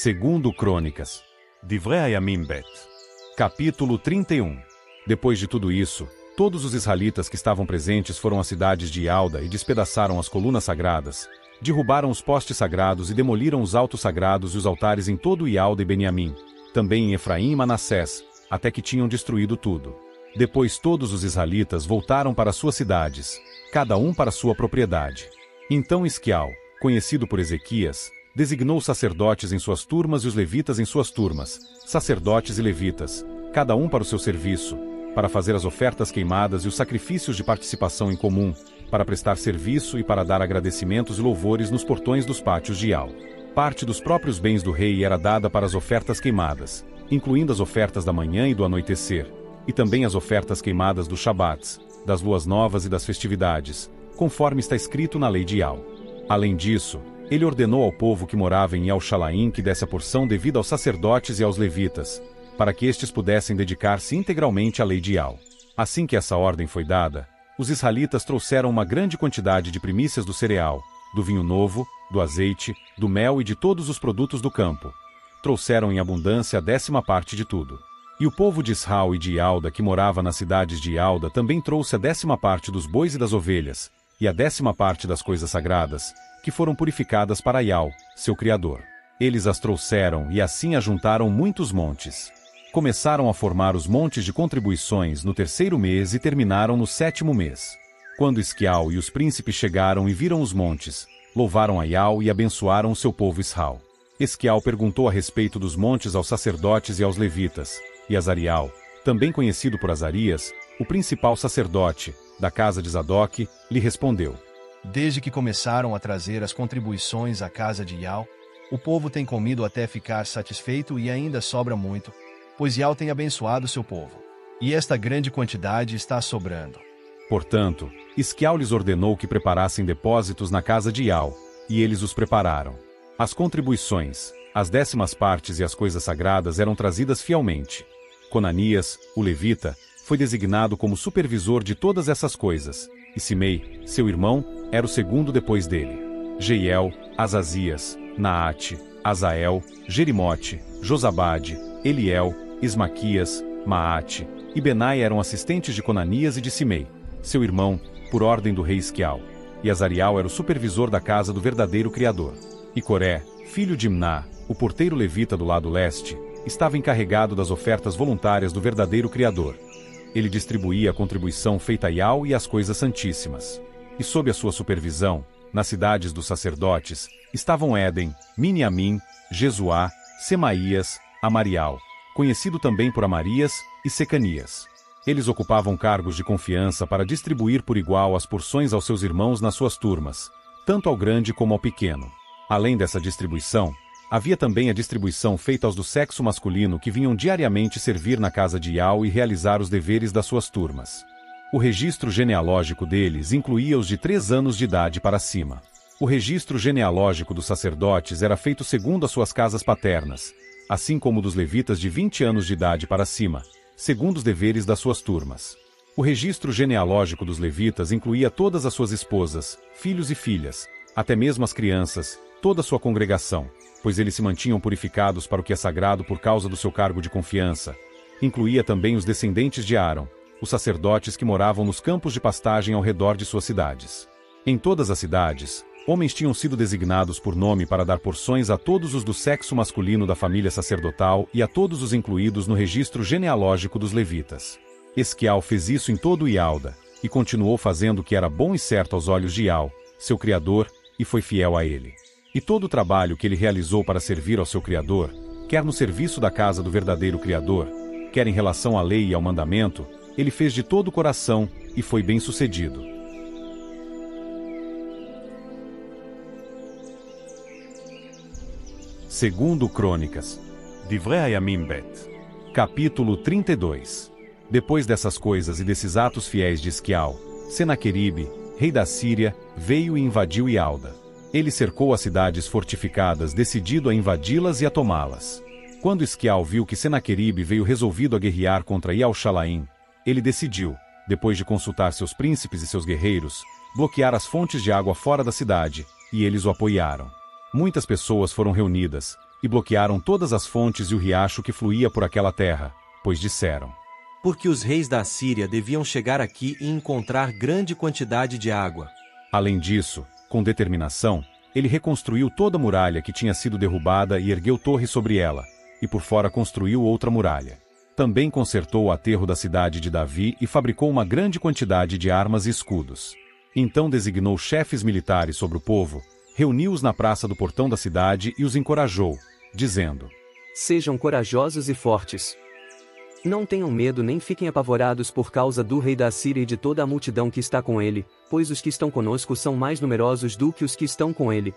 Segundo Crônicas. Divrei Hayamim Bet. Capítulo 31. Depois de tudo isso, todos os israelitas que estavam presentes foram às cidades de Ialda e despedaçaram as colunas sagradas, derrubaram os postes sagrados e demoliram os altos sagrados e os altares em todo Ialda e Beniamim, também em Efraim e Manassés, até que tinham destruído tudo. Depois todos os israelitas voltaram para suas cidades, cada um para sua propriedade. Então Isquial, conhecido por Ezequias, designou os sacerdotes em suas turmas e os levitas em suas turmas, sacerdotes e levitas, cada um para o seu serviço, para fazer as ofertas queimadas e os sacrifícios de participação em comum, para prestar serviço e para dar agradecimentos e louvores nos portões dos pátios de Ial. Parte dos próprios bens do rei era dada para as ofertas queimadas, incluindo as ofertas da manhã e do anoitecer, e também as ofertas queimadas dos Shabats, das luas novas e das festividades, conforme está escrito na lei de Ial. Além disso, ele ordenou ao povo que morava em El-Shalaim que desse a porção devida aos sacerdotes e aos levitas, para que estes pudessem dedicar-se integralmente à lei de Ial. Assim que essa ordem foi dada, os israelitas trouxeram uma grande quantidade de primícias do cereal, do vinho novo, do azeite, do mel e de todos os produtos do campo. Trouxeram em abundância a 10ª parte de tudo. E o povo de Israel e de Ialda que morava nas cidades de Ialda também trouxe a 10ª parte dos bois e das ovelhas, e a 10ª parte das coisas sagradas, que foram purificadas para Ial, seu criador. Eles as trouxeram e assim ajuntaram muitos montes. Começaram a formar os montes de contribuições no 3º mês e terminaram no 7º mês. Quando Isquial e os príncipes chegaram e viram os montes, louvaram a Ial e abençoaram o seu povo Israel. Isquial perguntou a respeito dos montes aos sacerdotes e aos levitas, e Azariel, também conhecido por Azarias, o principal sacerdote, da casa de Zadok, lhe respondeu: Desde que começaram a trazer as contribuições à casa de Ial, o povo tem comido até ficar satisfeito e ainda sobra muito, pois Ial tem abençoado seu povo. E esta grande quantidade está sobrando. Portanto, Isquial lhes ordenou que preparassem depósitos na casa de Ial, e eles os prepararam. As contribuições, as 10ª partes e as coisas sagradas eram trazidas fielmente. Conanias, o levita, foi designado como supervisor de todas essas coisas, e Simei, seu irmão, era o segundo depois dele. Jeiel, Azazias, Naate, Azael, Jerimote, Josabade, Eliel, Ismaquias, Maate e Benai eram assistentes de Conanias e de Simei, seu irmão, por ordem do rei Isquial. E Azariel era o supervisor da casa do verdadeiro Criador. E Coré, filho de Imná, o porteiro levita do lado leste, estava encarregado das ofertas voluntárias do verdadeiro Criador. Ele distribuía a contribuição feita a Ial e as coisas santíssimas. E sob a sua supervisão, nas cidades dos sacerdotes, estavam Éden, Miniamim, Jesuá, Semaías, Amarial, conhecido também por Amarias, e Secanias. Eles ocupavam cargos de confiança para distribuir por igual as porções aos seus irmãos nas suas turmas, tanto ao grande como ao pequeno. Além dessa distribuição, havia também a distribuição feita aos do sexo masculino que vinham diariamente servir na casa de Ial e realizar os deveres das suas turmas. O registro genealógico deles incluía os de 3 anos de idade para cima. O registro genealógico dos sacerdotes era feito segundo as suas casas paternas, assim como o dos levitas de 20 anos de idade para cima, segundo os deveres das suas turmas. O registro genealógico dos levitas incluía todas as suas esposas, filhos e filhas, até mesmo as crianças, toda a sua congregação, pois eles se mantinham purificados para o que é sagrado por causa do seu cargo de confiança. Incluía também os descendentes de Aaron, os sacerdotes que moravam nos campos de pastagem ao redor de suas cidades. Em todas as cidades, homens tinham sido designados por nome para dar porções a todos os do sexo masculino da família sacerdotal e a todos os incluídos no registro genealógico dos levitas. Isquial fez isso em todo Ialda, e continuou fazendo o que era bom e certo aos olhos de Ial, seu criador, e foi fiel a ele. E todo o trabalho que ele realizou para servir ao seu Criador, quer no serviço da casa do verdadeiro Criador, quer em relação à lei e ao mandamento, ele fez de todo o coração, e foi bem-sucedido. Segundo Crônicas. Divrei Hayamim Bet. Capítulo 32. Depois dessas coisas e desses atos fiéis de Isquial, Senaqueribe, rei da Síria, veio e invadiu Ialda. Ele cercou as cidades fortificadas, decidido a invadi-las e a tomá-las. Quando Isquial viu que Senaqueribe veio resolvido a guerrear contra El-Shalaim, ele decidiu, depois de consultar seus príncipes e seus guerreiros, bloquear as fontes de água fora da cidade, e eles o apoiaram. Muitas pessoas foram reunidas, e bloquearam todas as fontes e o riacho que fluía por aquela terra, pois disseram: Porque os reis da Assíria deviam chegar aqui e encontrar grande quantidade de água. Além disso, com determinação, ele reconstruiu toda a muralha que tinha sido derrubada e ergueu torres sobre ela, e por fora construiu outra muralha. Também consertou o aterro da cidade de Davi e fabricou uma grande quantidade de armas e escudos. Então designou chefes militares sobre o povo, reuniu-os na praça do portão da cidade e os encorajou, dizendo: Sejam corajosos e fortes. Não tenham medo nem fiquem apavorados por causa do rei da Assíria e de toda a multidão que está com ele, pois os que estão conosco são mais numerosos do que os que estão com ele.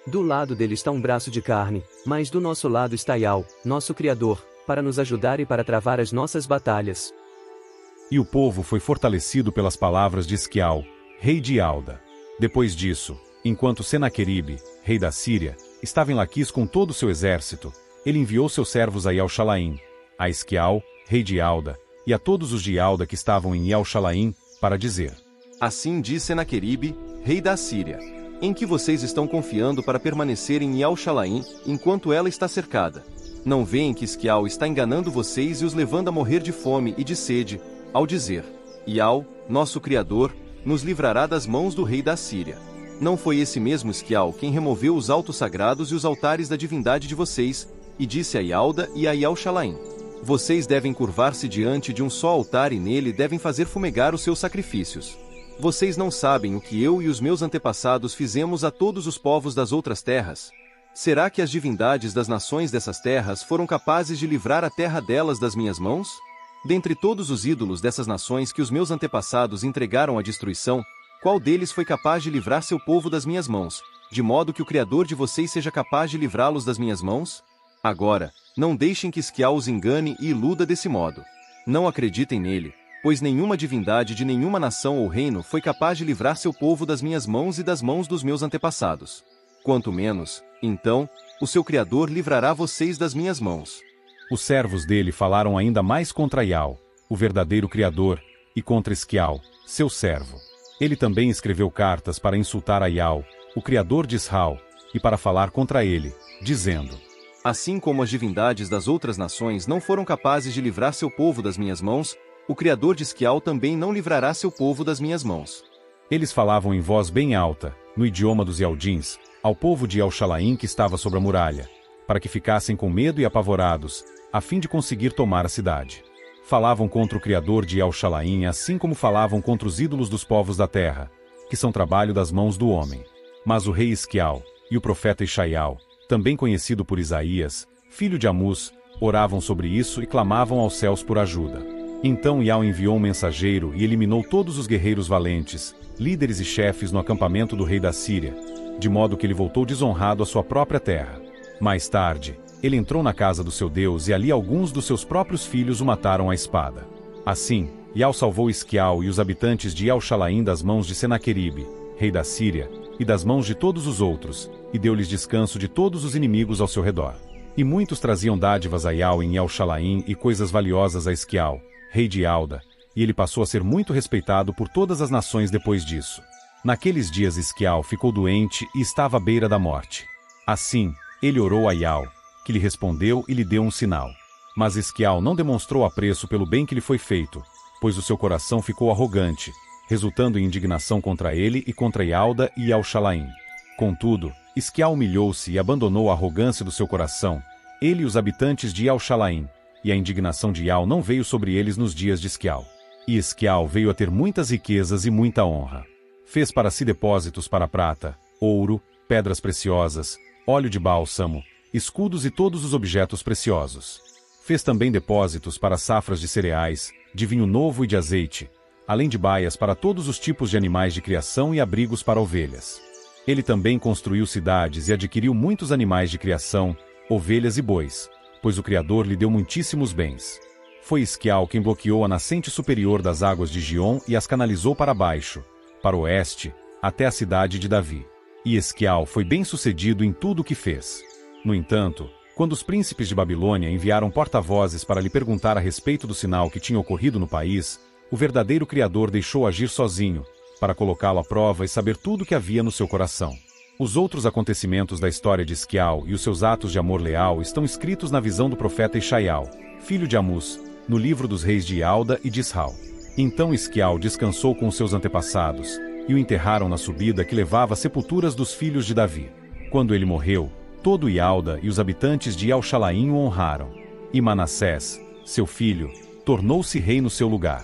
Do lado dele está um braço de carne, mas do nosso lado está Iau, nosso Criador, para nos ajudar e para travar as nossas batalhas. E o povo foi fortalecido pelas palavras de Esquial, rei de Alda. Depois disso, enquanto Senaqueribe, rei da Síria, estava em Laquis com todo o seu exército, ele enviou seus servos a Ial-Shalaim, a Esquial, rei de Alda, e a todos os de Alda que estavam em Ial-Shalaim, para dizer: Assim diz Senaqueribe, rei da Síria: Em que vocês estão confiando para permanecer em Ial-Shalaim, enquanto ela está cercada? Não veem que Esquial está enganando vocês e os levando a morrer de fome e de sede, ao dizer: Ial, nosso Criador, nos livrará das mãos do rei da Síria. Não foi esse mesmo Esquial quem removeu os altos sagrados e os altares da divindade de vocês, e disse a Ialda e a Ial-Shalaim: Vocês devem curvar-se diante de um só altar e nele devem fazer fumegar os seus sacrifícios. Vocês não sabem o que eu e os meus antepassados fizemos a todos os povos das outras terras? Será que as divindades das nações dessas terras foram capazes de livrar a terra delas das minhas mãos? Dentre todos os ídolos dessas nações que os meus antepassados entregaram à destruição, qual deles foi capaz de livrar seu povo das minhas mãos, de modo que o Criador de vocês seja capaz de livrá-los das minhas mãos? Agora, não deixem que Esquial os engane e iluda desse modo. Não acreditem nele, pois nenhuma divindade de nenhuma nação ou reino foi capaz de livrar seu povo das minhas mãos e das mãos dos meus antepassados. Quanto menos, então, o seu Criador livrará vocês das minhas mãos. Os servos dele falaram ainda mais contra Ial, o verdadeiro Criador, e contra Esquial, seu servo. Ele também escreveu cartas para insultar a Ial, o Criador de Israel, e para falar contra ele, dizendo: Assim como as divindades das outras nações não foram capazes de livrar seu povo das minhas mãos, o Criador de Esquial também não livrará seu povo das minhas mãos. Eles falavam em voz bem alta, no idioma dos Ialdins, ao povo de Ial-Shalaim que estava sobre a muralha, para que ficassem com medo e apavorados, a fim de conseguir tomar a cidade. Falavam contra o Criador de Ial-Shalaim assim como falavam contra os ídolos dos povos da terra, que são trabalho das mãos do homem. Mas o rei Esquial e o profeta Ishaial, também conhecido por Isaías, filho de Amós, oravam sobre isso e clamavam aos céus por ajuda. Então Ial enviou um mensageiro e eliminou todos os guerreiros valentes, líderes e chefes no acampamento do rei da Síria, de modo que ele voltou desonrado à sua própria terra. Mais tarde, ele entrou na casa do seu Deus e ali alguns dos seus próprios filhos o mataram à espada. Assim, Ial salvou Esquial e os habitantes de Ial-Shalaim das mãos de Senaqueribe, rei da Síria, e das mãos de todos os outros, e deu-lhes descanso de todos os inimigos ao seu redor. E muitos traziam dádivas a Ial em Ial-Shalaim e coisas valiosas a Esquial, rei de Alda, e ele passou a ser muito respeitado por todas as nações depois disso. Naqueles dias Esquial ficou doente e estava à beira da morte. Assim, ele orou a Ial, que lhe respondeu e lhe deu um sinal. Mas Esquial não demonstrou apreço pelo bem que lhe foi feito, pois o seu coração ficou arrogante, resultando em indignação contra ele e contra Ialda e Ial-Shalaim. Contudo, Esquial humilhou-se e abandonou a arrogância do seu coração, ele e os habitantes de Ial-Shalaim, e a indignação de Ial não veio sobre eles nos dias de Esquial. E Esquial veio a ter muitas riquezas e muita honra. Fez para si depósitos para prata, ouro, pedras preciosas, óleo de bálsamo, escudos e todos os objetos preciosos. Fez também depósitos para safras de cereais, de vinho novo e de azeite, além de baias para todos os tipos de animais de criação e abrigos para ovelhas. Ele também construiu cidades e adquiriu muitos animais de criação, ovelhas e bois, pois o Criador lhe deu muitíssimos bens. Foi Esquial quem bloqueou a nascente superior das águas de Gion e as canalizou para baixo, para o oeste, até a cidade de Davi. E Esquial foi bem-sucedido em tudo o que fez. No entanto, quando os príncipes de Babilônia enviaram porta-vozes para lhe perguntar a respeito do sinal que tinha ocorrido no país, o verdadeiro Criador deixou agir sozinho, para colocá-lo à prova e saber tudo o que havia no seu coração. Os outros acontecimentos da história de Esquial e os seus atos de amor leal estão escritos na visão do profeta Ishaial, filho de Amós, no livro dos reis de Ialda e de Isral. Então Esquial descansou com seus antepassados, e o enterraram na subida que levava às sepulturas dos filhos de Davi. Quando ele morreu, todo Ialda e os habitantes de Yal-Shalaim o honraram. E Manassés, seu filho, tornou-se rei no seu lugar.